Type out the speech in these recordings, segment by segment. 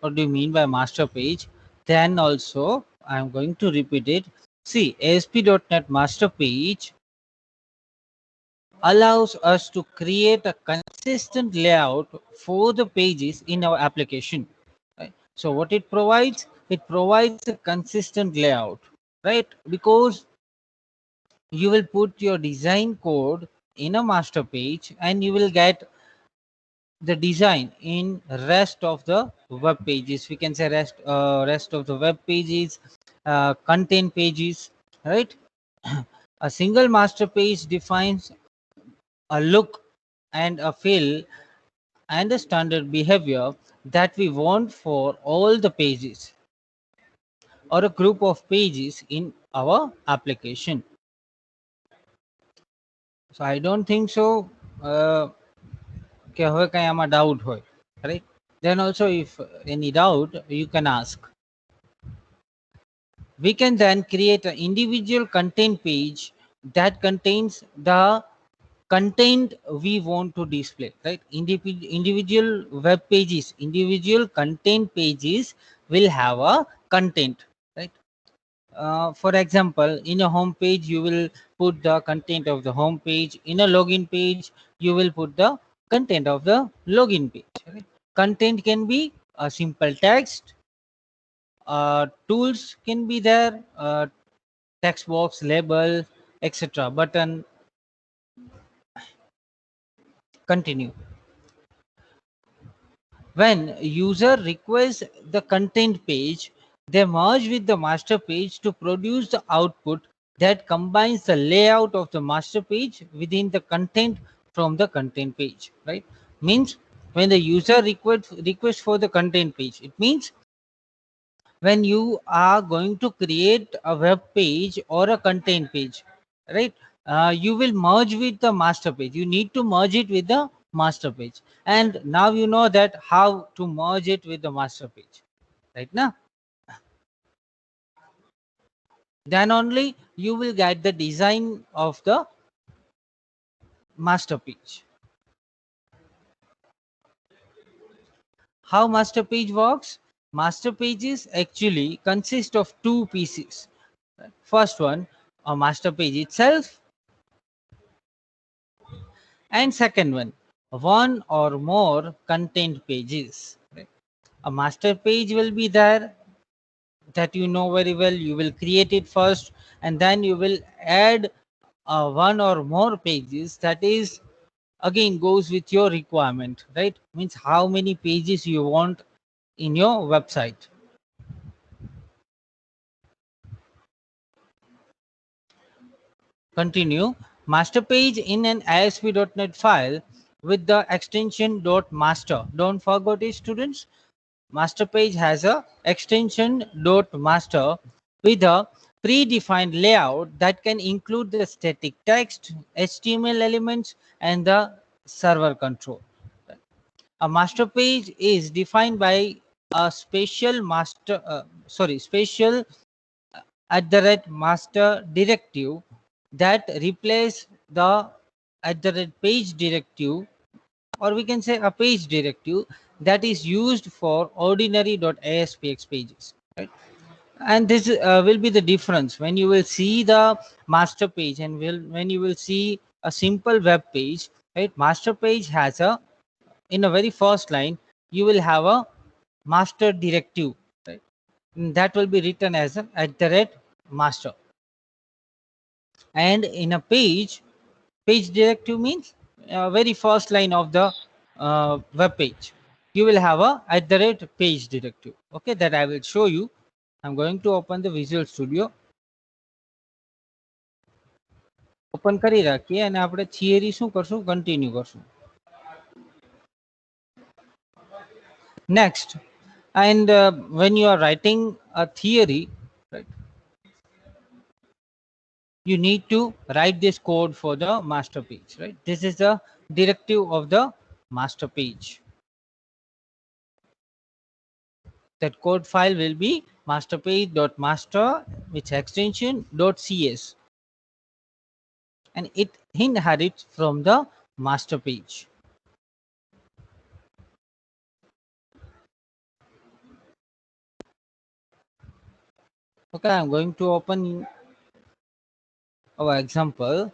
what do you mean by master page, then also I'm going to repeat it. See, ASP.NET master page allows us to create a consistent layout for the pages in our application. Right? So what it provides a consistent layout, right? Because you will put your design code in a master page and you will get the design in rest of the web pages. We can say rest of the web pages, content pages, right? A single master page defines a look and a feel and a standard behavior that we want for all the pages or a group of pages in our application. So I don't think so કે હવે કઈ આમાં doubt હોય, right? Then also if any doubt you can ask. We can then create an individual content page that contains the content we want to display, right? Individual web pages, individual content pages will have a content, right? For example, in a home page you will put the content of the home page. In a login page you will put the content of the login page, right? Content can be a simple text, tools can be there, text box, label, etc. Button. Continue. When user requests the content page, they merge with the master page to produce the output that combines the layout of the master page within the content from the content page, right? Means when the user request for the content page, it means when you are going to create a web page or a content page, right? You will merge with the master page. You need to merge it with the master page, and now you know that how to merge it with the master page, right? Now then only you will get the design of the master page. How master page works? Master pages actually consist of two pieces. First one, a master page itself, and second one or more content pages, right? A master page will be there that you know very well. You will create it first and then you will add one or more pages that is again goes with your requirement, right? Means how many pages you want in your website. Continue. Master page in an ASP.NET file with the extension .master. Don't forget it, students. Master page has a extension .master with a predefined layout that can include the static text, HTML elements, and the server control. A master page is defined by a special special @master directive that replace the @page directive, or we can say a page directive that is used for ordinary.aspx pages, right? And this will be the difference when you will see the master page and when you will see a simple web page, right? Master page has a, in a very first line you will have a master directive, right? And that will be written as a @master. And in a page directive means very first line of the web page you will have a @page directive. Okay, that I will show you. I'm going to open the Visual Studio. Open કરી રાખીએ અને આપણે theory શું કરશું, continue કરશું. Next, and when you are writing a theory, right, you need to write this code for the master page, right? This is the directive of the master page. That code file will be masterpage.master with extension .cs, and it inherits from the master page. Okay, I'm going to open our example.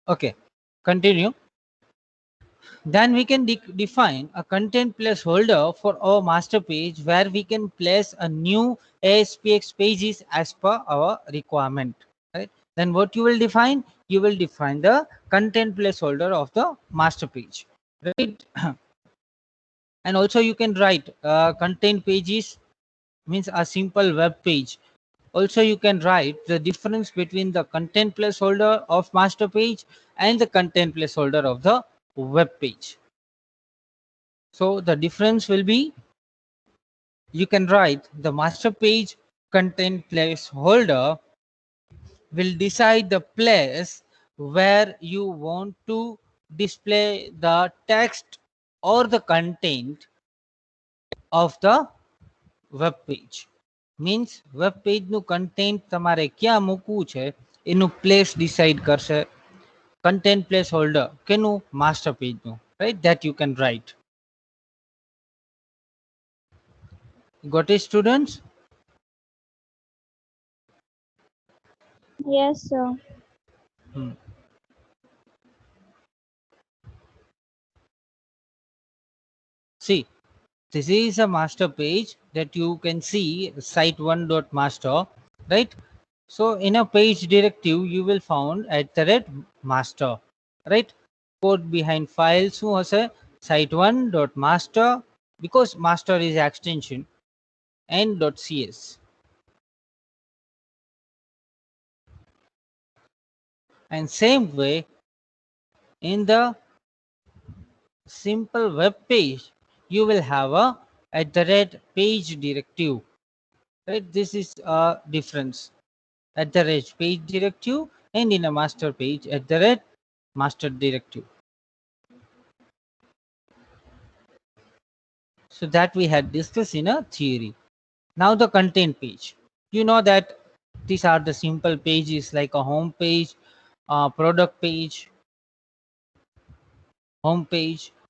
Okay, continue. Then we can define a content placeholder for our master page where we can place a new ASPX pages as per our requirement. Right? Then what you will define? You will define the content placeholder of the master page. Right? And also you can write content pages means a simple web page. Also you can write the difference between the content placeholder of master page and the content placeholder of the web page. So the difference will be, you can write the master page content placeholder will decide the place where you want to display the text or the content of the web page. Means web page નું content તમારે ક્યાં મૂકવું છે એનું place decide કરશે. Content placeholder કેનું? master page નું, right? That you can write. Got it, students? Yes, sir. See, this is a master page that you can see site1.master, right? So in a page directive you will found @master, right? Code behind file શું હશે? site1.master, because master is extension, and .cs. And same way in the simple web page you will have a @page directive, right? This is a difference. @page directive, and in a master page @master directive. So that we had discussed in a theory. Now the content page. You know that these are the simple pages like a home page, product page,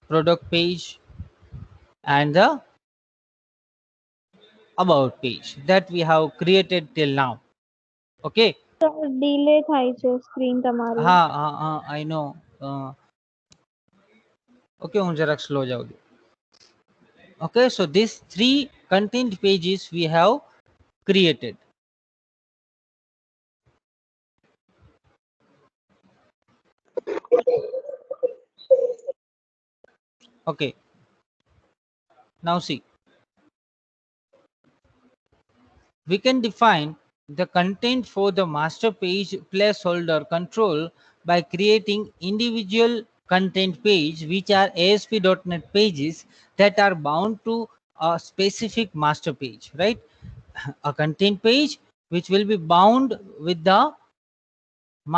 product page, and the about page that we have created till now. Okay. Delay થાય છે screen તમારી. I know. Okay, હું જરાક slow જાઉં. Okay, so these 3 content pages we have created. Okay, now see, we can define the content for the master page placeholder control by creating individual content page which are ASP.NET pages that are bound to a specific master page, right? A content page which will be bound with the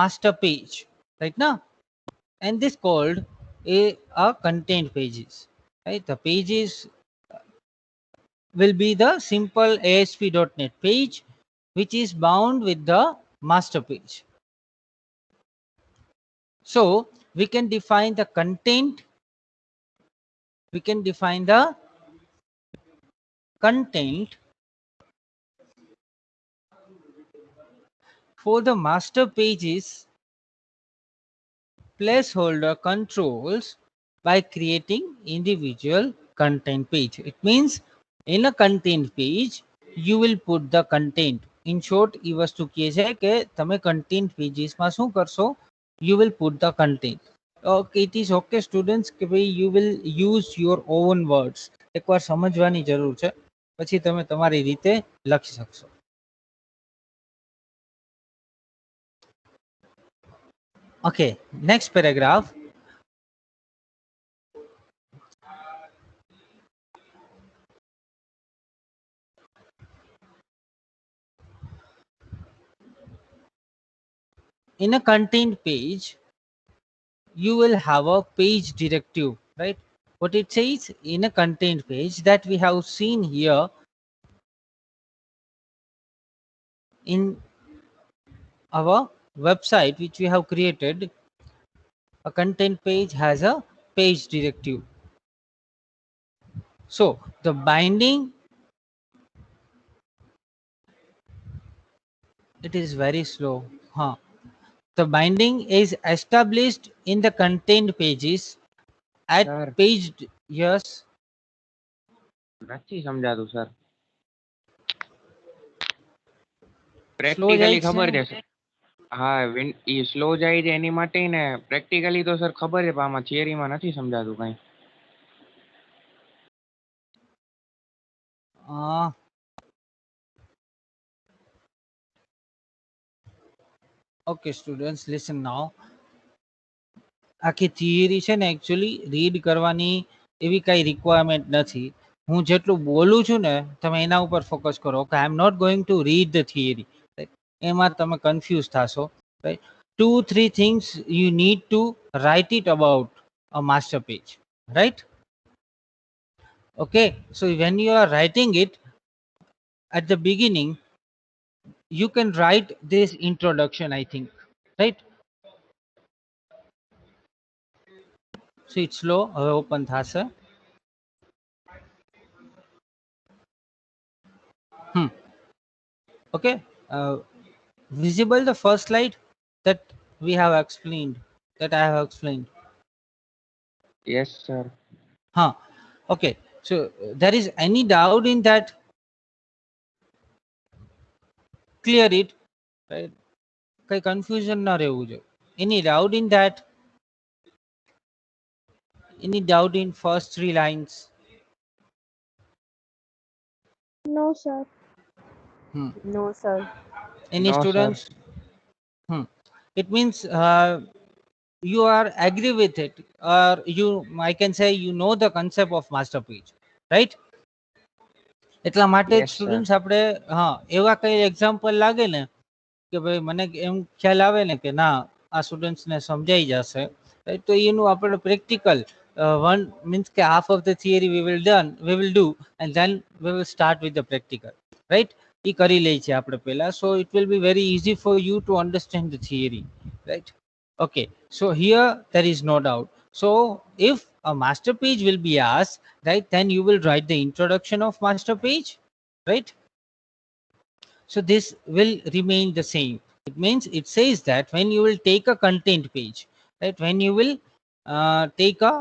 master page, right now, and this called a content pages, right? The pages will be the simple ASP.NET page which is bound with the master page. So we can define the content, we can define the content for the master pages placeholder controls by creating individual content page. It means in a content page you will put the content. In short, એ વસ્તુ કહે છે કે તમે content pages માં શું કરશો? You will put the content. Okay, it is okay students કે ભાઈ you will use your own words. એકવાર સમજવાની જરૂર છે, પછી તમે તમારી રીતે લખી શકશો. Okay, next paragraph. In a content page you will have a page directive, right? what it says in a content page that we have seen here in our website which we have created. A content page has a page directive. So the binding, it is very slow. The binding is established in the content pages at sir page. Yes. નથી સમજાતું sir. Slow practically જાય ખબર છે. છે. હા, ઈ slow જાય છે એની માટે ને પ્રેક્ટિકલી તો સર ખબર છે, પણ આમાં થિયરીમાં નથી સમજાતું કઈ. Okay students, listen now. આખી થિયરી છે ને એકચ્યુઅલી રીડ કરવાની એવી કઈ રિક્વાયરમેન્ટ નથી. હું જેટલું બોલું છું ને તમે એના ઉપર ફોકસ કરો. કે I am not going to read the theory. એમાં તમે કન્ફ્યુઝ થશો. Right, 2-3 things you need to write it about a master page, right? Okay, so when you are writing it at the beginning, you can write this introduction, I think, right? So it's slow, હવે open થશે. Okay, visible the first slide that we have explained, that I have explained? Yes sir. Okay, so there is any doubt in that? Clear it, right? કઈ confusion ના રહેવું જોઈએ. Any doubt in that? Any doubt in first 3 lines? No, sir. No, sir. Any No, sir. students? It means you are agree with it, or you, I can say, you know the concept of master page, right? એટલા માટે Yes, sir. Students આપણે એવા કઈ example લાગે ને કે ભાઈ મને એમ ખ્યાલ આવે ને કે ના આ સ્ટુડન્ટ્સને સમજાઈ જશે, તો એનું આપણે પ્રેક્ટિકલ one means કે half of the theory we will do and then we will start with the practical, right? એ કરી લઈ છે આપણે પહેલા, so it will be very easy for you to understand the theory, right? Okay, so here there is no doubt. So if a master page will be asked, right, then you will write the introduction of master page, right? So this will remain the same. It means it says that when you will take a content page, right, when you will take a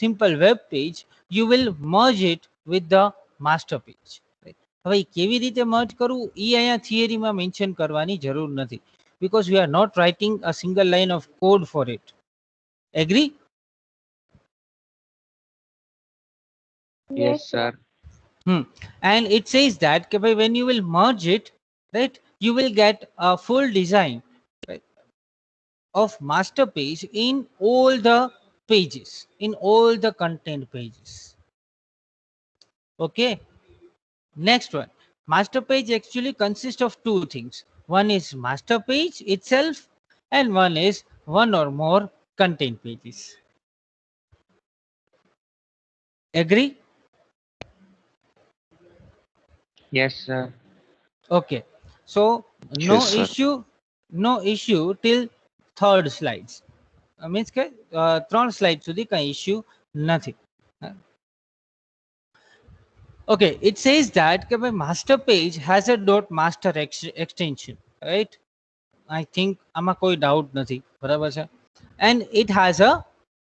simple web page, you will merge it with the master page, right? હવે કેવી રીતે merge કરવું એ અહીંયા થિયરીમાં mention કરવાની જરૂર નથી, because we are not writing a single line of code for it. Agree? Yes, sir. And it says that when you will merge it, right, you will get a full design, right, of master page in all the pages, in all the content pages. Okay, next one. Master page actually consists of two things. One is master page itself, and one is one or more content pages. Agree? Yes, sir. Okay, so no Yes, sir. issue till third slides. Means કે 3 slide સુધી કઈ issue નથી. Okay, it says that my master page has a .master extension, right? I think આમાં કોઈ doubt નથી, બરાબર છે? And it has a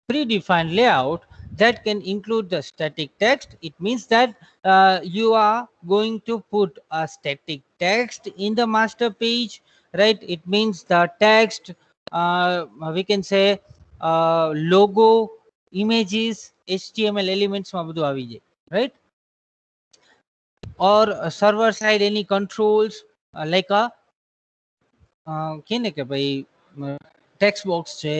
predefined layout that can include the static text. It means that you are going to put a static text in the master page, right? It means the text, we can say logo, images, HTML elements માં બધું આવી જાય, right? Or server side any controls, like a કે ને કે ભાઈ text box છે,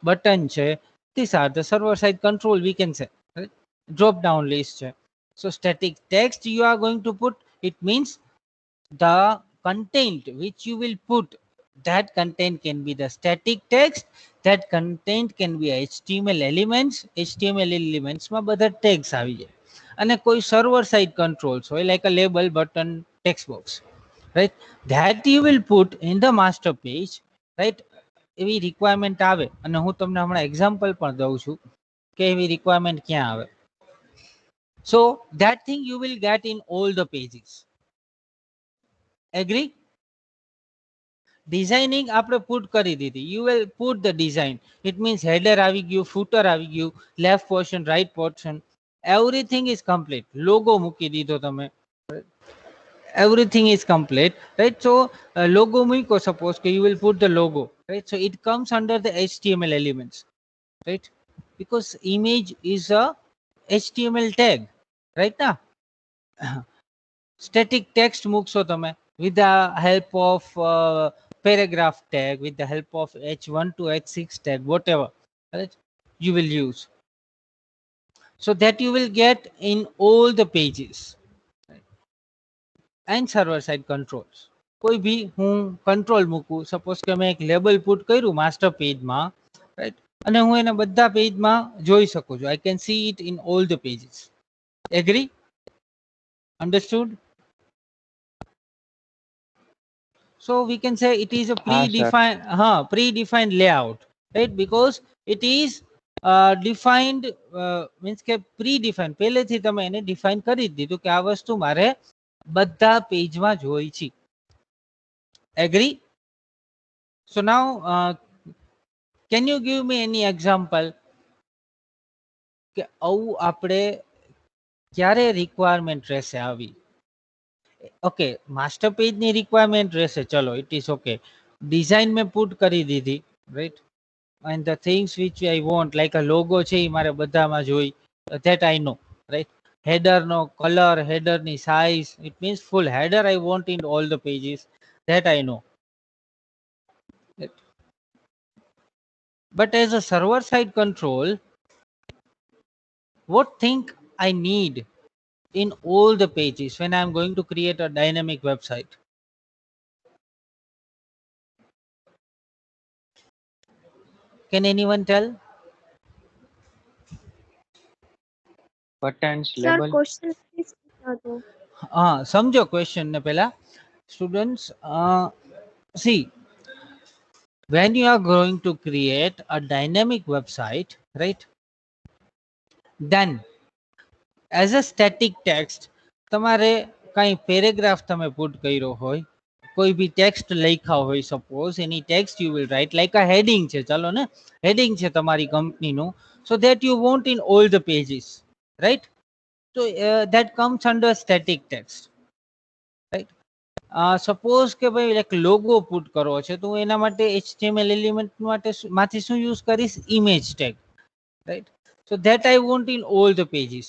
button છે, these are the server side control, we can say, right? Drop down list છે. So static text you are going to put, it means the content which you will put, that content can be the static text, that content can be HTML elements. HTML elements માં બધા tags આવી જાય, અને કોઈ server side controls હોય like a label, button, text box, right? That you will put in the master page, right? એવી requirement આવે, અને હું તમને હમણાં example પણ દઉં છું કે એવી requirement ક્યાં આવે. So that thing you will get in all the pages. Agree? Designing આપણે put કરી દીધી. You will put the design. It means header આવી ગયું, footer આવી ગયું, left portion, right portion, everything is complete. Logo મૂકી દીધો તમે, everything is complete, right? So logo મૂકો, suppose કે you will put the logo, right? So it comes under the HTML elements, right? Because image is a HTML tag, right? Now static text મૂકશો તમે with the help of paragraph tag, with the help of h1 to h6 tag, whatever, right? You will use, so that you will get in all the pages, right? And server side controls. કોઈ ભી હું control મૂકું, suppose કે મેં એક label put કર્યું master page માં, right? અને હું એને બધા page માં જોઈ શકું છું. I can see it in all the pages. Agree? Understood? So we can say it is a predefined layout, right? Because it is defined, means કે predefined, પહેલેથી તમે એને define કરી દીધું કે આ વસ્તુ મારે બધા પેજ માં જોઈ છે. Agree? So now can you give me any example કે આવું આપણે ક્યારે requirement રહેશે આવી? ઓકે, માસ્ટર પેજ ની રિક્વાયરમેન્ટ રહેશે, ચલો ઇટ ઇઝ ઓકે. ડિઝાઇન મેં પુટ કરી દીધી, right? And the things which I want, like a logo છે એ મારે બધામાં જોઈ, that I know, right? Header નો કલર, હેડર ની size, it means full header I want in all the pages, that I know. But as a server side control, what thing I need in all the pages when I'm going to create a dynamic website? Can anyone tell? Buttons, Sir, label. question please હતો. સમજો question ને પહેલા. Students, see, when you are going to create a dynamic website, right? Then as a static text, તમારે કઈ paragraph તમે put કર્યો હોય, કોઈ બી text લખ્યા હોય, suppose any text you will write like a heading છે, ચલો ને, heading છે તમારી company નું, so that you want in all the pages, right? So that comes under static text, right? Suppose કે ભાઈ એક logo put કરવો છે, તો એના માટે HTML element માથી શું use કરીશ? Image tag, right? So that I want in all the pages,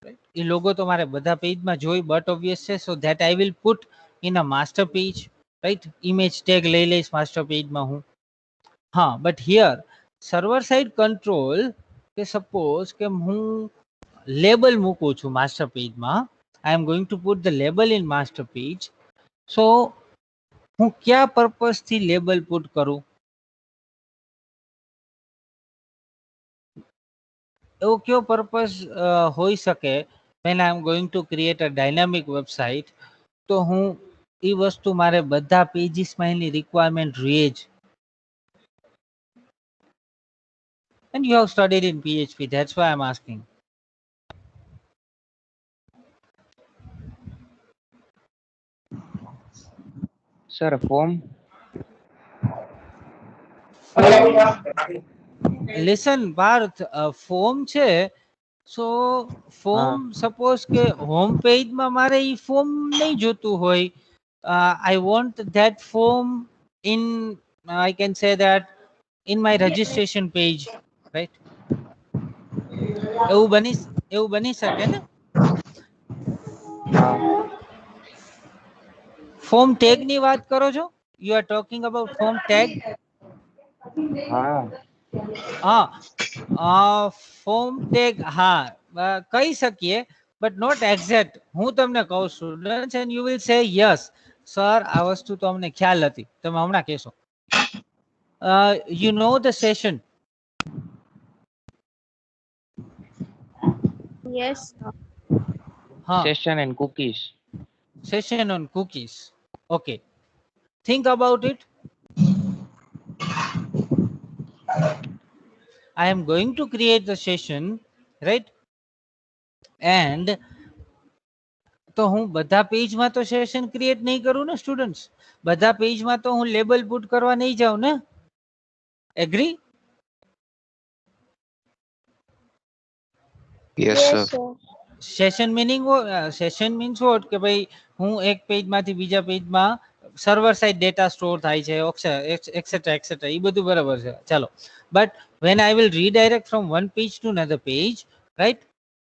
right? A logo તો મારે બધા પેજ માં જોઈ, but obvious છે, so that I will put in a master page, right? Image tag લઈ લઈશ master page માં હું. but here server side control, કે suppose કે હું label મૂકું છું master page માં, I am going to put the label in master page. So હું ક્યા purpose થી label put કરું? એવો કયો purpose હોઈ શકે when I am going to create a dynamic website? તો હું ઈ વસ્તુ મારે બધા pages માં એની requirement રહે જ. And you have studied in PHP, that's why I'm asking. Sir, form. Listen Parth, form છે, so form suppose કે home page માં મારે ઈ form નહીં જોતું હોય, I want that form in, I can say that in my registration page, right? એવું બની શકે ને? form tag ની વાત કરો છો? You are talking about form tag? form tag, કહી શકીએ, but not exact. હું તમને કહું students, and you will say yes sir, આ વસ્તુ તો અમને ખ્યાલ હતી, તમે હમણાં કહેશો. you know the session. Yes, sir. Session and cookies. Session on cookies. Okay, think about it. I am going to create the session, right? And તો હું બધા પેજમાં તો સેશન ક્રિએટ નહીં કરું ને સ્ટુડન્ટ્સ. બધા પેજમાં તો હું લેબલ પુટ કરવા નહીં જાઉં ને. Agree? Yes, Yes, sir. sir. Session meaning session means what કે ભાઈ હું એક પેજમાંથી બીજા પેજમાં સર્વર સાઇડ ડેટા સ્ટોર થાય છે એક્સેટ્રા એક્સેટ્રા એ બધું બરાબર છે. ચાલો, but when I will redirect from one page to another page, right,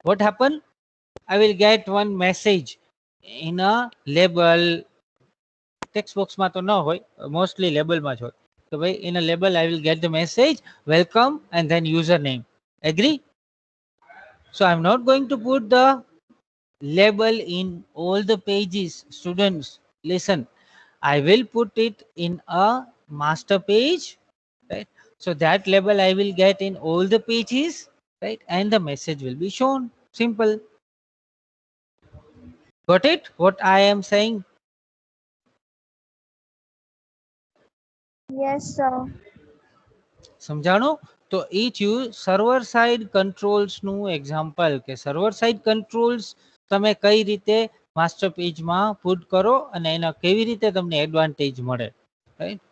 what happen? I will get one message in a label. Text બોક્સમાં તો ન હોય, મોસ્ટલી લેબલમાં જ હોય. તો ભાઈ in a label I will get the message welcome and then username. Agree? So I'm not going to put the label in all the pages. Students, listen, I will put it in a master page, right? So that label I will get in all the pages, right? And the message will be shown. Simple. Got it? What I am saying? Yes, sir. સમજાણું? તો એ થયું server side કંટ્રોલ્સનું example કે server side controls તમે કઈ રીતે master પેજમાં put કરો અને એના કેવી રીતે તમને એડવાન્ટેજ મળે, right?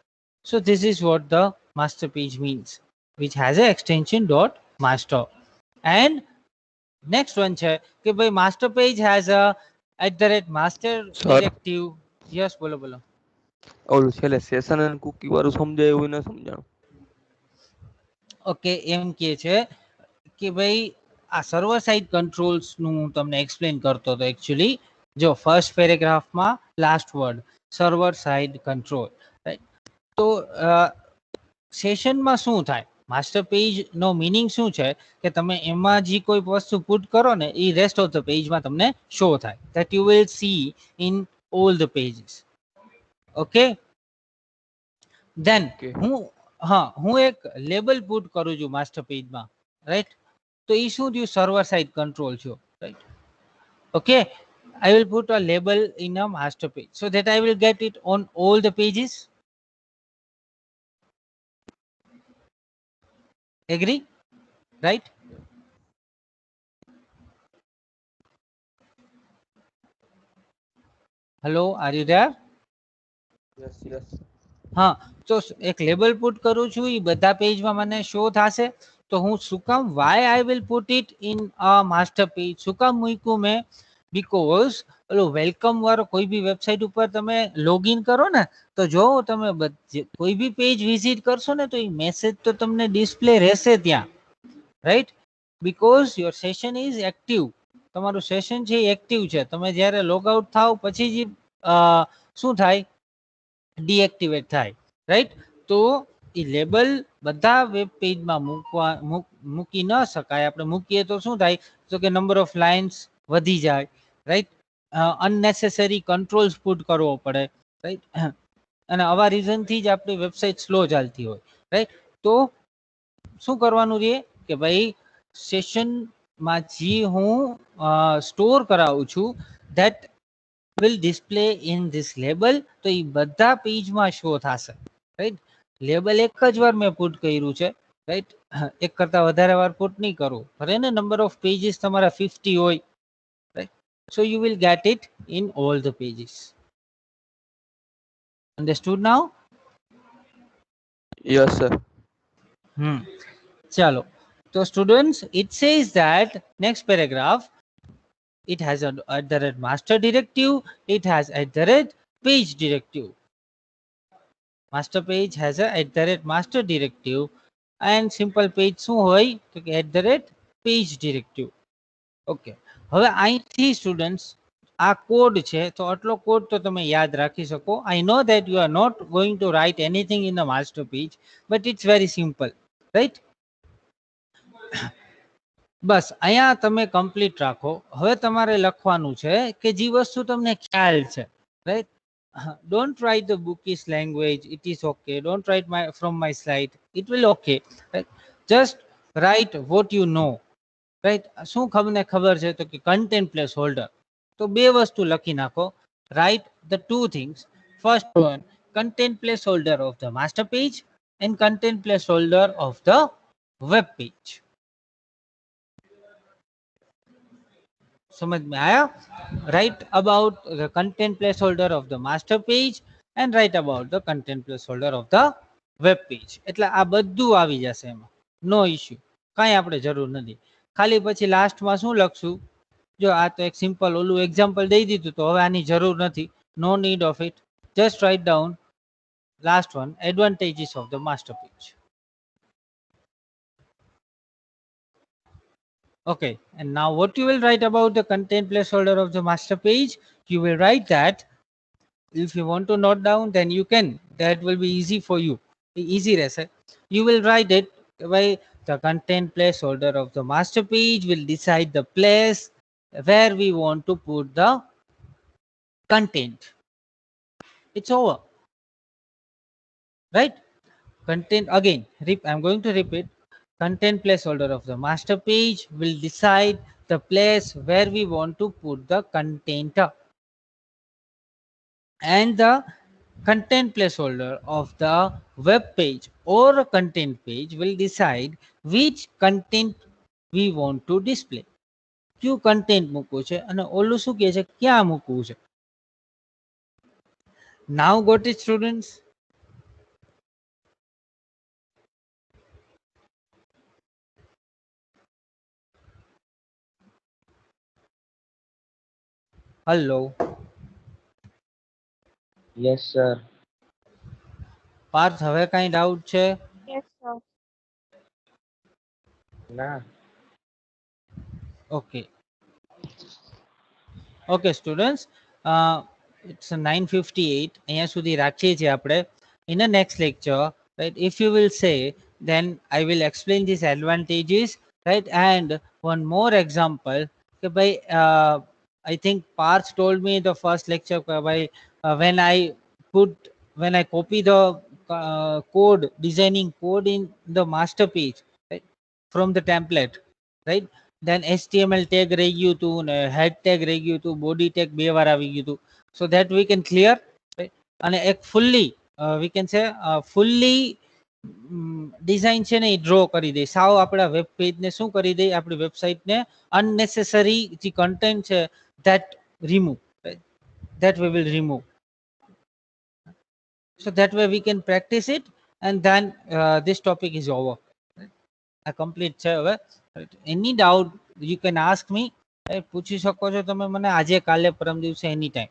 So this is what the master page means, which has a extension dot master. And next one છે કે ભાઈ master page has a @master Sir. directive. Yes, બોલો બોલો. ઓલું છેલ્લે સેશન અને કુકી વાળું સમજાય એવું ન સમજાણું. ઓકે, એમ કે છે કે ભાઈ આ સર્વર સાઇડ કંટ્રોલ્સનું હું તમને એક્સપ્લેન કરતો હતો. એકચ્યુઅલી જો ફર્સ્ટ પેરેગ્રાફમાં last word server side control, right? તો સેશનમાં શું થાય, માસ્ટર પેજનો મિનિંગ શું છે કે તમે એમાં જે કોઈ વસ્તુ પુટ કરો ને એ રેસ્ટ ઓફ ધ પેજમાં તમને શો થાય, that you will see in all the pages. Okay, then Okay. હું એક લેબલ પુટ કરું છું માસ્ટર પેજમાં, રાઈટ? તો એ શું થયું, સર્વર સાઇડ કંટ્રોલ છે, right? Okay, I will put a label in a master page so that I will get it on all the pages. Agree? Right? Hello, are you there? Yes, yes. હા, તો એક label put કરું છું એ બધા પેજમાં મને show થશે. તો હું શું કામ, why I will put it in a master page, શું કામ મૂક્યું મેં? બીકોઝ ઓલો વેલકમ વાળો કોઈ બી વેબસાઇટ ઉપર તમે લોગિન કરો ને તો જો તમે કોઈ બી પેજ વિઝિટ કરશો ને તો એ મેસેજ તો તમને ડિસ્પ્લે રહેશે ત્યાં, right? Because your session is active. તમારું સેશન છે એ એક્ટિવ છે. તમે જ્યારે લોગ આઉટ થાવ પછી જ શું થાય, ડીએક્ટિવેટ થાય, રાઈટ? તો એ લેબલ બધા વેબ પેજમાં મૂકી ન શકાય. આપણે મૂકીએ તો શું થાય, તો કે નંબર ઓફ લાઇન્સ વધી જાય, રાઈટ? અનનેસેસરી કંટ્રોલ્સ પુટ કરવો પડે, રાઈટ? અને આવા રીઝનથી જ આપણી વેબસાઇટ સ્લો ચાલતી હોય, રાઈટ? તો શું કરવાનું રહે કે ભાઈ સેશનમાં જે હું સ્ટોર કરાવું છું that will display in this label. તો એ બધા પેજમાં શો થશે, રાઈટ? લેબલ એક જ વાર મેં પુટ કર્યું છે, રાઈટ? એક કરતા વધારે વાર પુટ નહીં કરું, ભલે ને નંબર ઓફ પેજીસ તમારા 50 હોય, right? So you will get it in all the pages. Understood now? Yes, sir. ચાલો, તો students it says that next paragraph, it has a @master directive, it has @page directive. Master page has a @master directive and simple page શું હોય તો કે @page directive. Okay, હવે અહીંથી students આ code છે તો આટલો કોડ તો તમે યાદ રાખી શકો. I know that you are not going to write anything in the master page, but it's very simple, right? બસ અહીંયા તમે કમ્પ્લીટ રાખો. હવે તમારે લખવાનું છે કે જે વસ્તુ તમને ખ્યાલ છે, right? don't write the bookish language, it is okay. Don't write from my slide, it will okay, right? Just write what you know, right? શું ખબર છે તો કે content placeholder, તો બે વસ્તુ લખી નાખો. Write the two things. First one, content placeholder of the master page and content placeholder of the web page. समझ में आया? Write about the content placeholder of the master page and write about the content placeholder of the web page. એટલે આ બધું આવી જશે એમાં, નો issue, કાંઈ આપણે જરૂર નથી. ખાલી પછી લાસ્ટમાં શું લખશું? જો આ તો એક સિમ્પલ ઓલું એક્ઝામ્પલ દઈ દીધું, તો હવે આની જરૂર નથી. No need of it. Just write down last one, advantages of the master page. Okay, and now what you will write about the content placeholder of the master page? You will write that. If you want to note down, then you can. That will be easy for you. Easy rest. You will write it by the content placeholder of the master page will decide the place where we want to put the content. It's over. Right? Content again. I'm going to repeat. Content placeholder of the master page will decide the place where we want to put the content. And the content placeholder of the web page or a content page will decide which content we want to display. क्यों content મૂકવું છે અને ઓલું શું કહે છે ક્યાં મૂકવું છે. Now got it, students? Hello. Yes, sir. Parth, હવે કાંઈ ડાઉટ છે? Yes, sir. ના. Okay. Okay, students. It's 9:58. અહીંયા સુધી રાખીએ છીએ આપણે. In the next lecture, right, if you will say, then I will explain these advantages, right? And one more example. Okay, I think Parth told me the first lecture when I copy the code, designing code in the master page, right, from the template, right? Then HTML tag રહી ગયું હતું ને head tag રહી ગયું હતું, body tag બે વાર આવી ગયું હતું. So that we can clear, right? અને એક fully we can say fully design છે ને એ ડ્રો કરી દે. સાવ આપણા વેબ પેજને શું કરી દે, આપણી વેબસાઇટને unnecessary જે કન્ટેન્ટ છે that remove, right? That we will remove. So that way we can practice it, and then this topic is over. I complete છે હવે. Any doubt you can ask me, પૂછી શકો છો તમે મને આજે, કાલે, પરમ દિવસે, એની ટાઈમ.